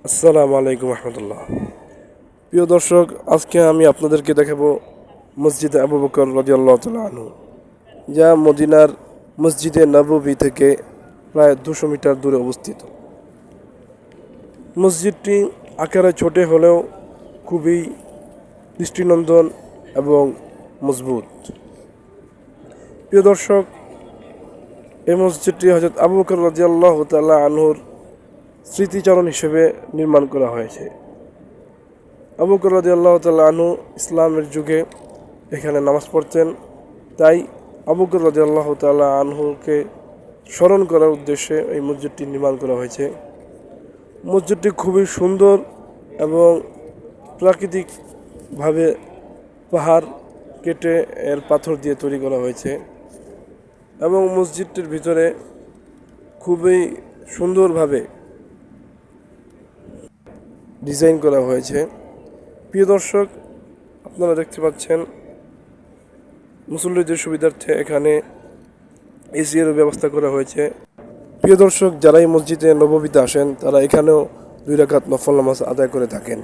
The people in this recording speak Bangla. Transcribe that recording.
আসসালামু আলাইকুম রহমতুল্লাহ। প্রিয় দর্শক, আজকে আমি আপনাদেরকে দেখাবো মসজিদে আবু বকর রাদিয়াল্লাহু তাআলা আনহু, যা মদিনার মসজিদে নববী থেকে প্রায় 200 মিটার দূরে অবস্থিত। মসজিদটি আকারে ছোট হলেও খুবই দৃষ্টিনন্দন এবং মজবুত। প্রিয় দর্শক, এই মসজিদটি হযরত আবু বকর রাদিয়াল্লাহু তাআলা আনহুর স্মৃতিচারণ হিসেবে নির্মাণ করা হয়েছে। আবু বকর রাদিয়াল্লাহু তাআলা আনহু ইসলামের যুগে এখানে নামাজ পড়তেন, তাই আবু বকর রাদিয়াল্লাহু তাআলা আনহুকে স্মরণ করার উদ্দেশ্যে এই মসজিদটি নির্মাণ করা হয়েছে। মসজিদটি খুবই সুন্দর এবং প্রাকৃতিকভাবে পাহাড় কেটে এর পাথর দিয়ে তৈরি করা হয়েছে এবং মসজিদটির ভিতরে খুবই সুন্দরভাবে ডিজাইন করা হয়েছে। প্রিয় দর্শক, আপনারা দেখতে পাচ্ছেন মুসল্লিদের সুবিধার্থে এখানে এসি এর ব্যবস্থা করা হয়েছে। প্রিয় দর্শক, যারা এই মসজিদে নববীতে আসেন তারা এখানেও 2 রাকাত নফল নামাজ আদায় করে থাকেন।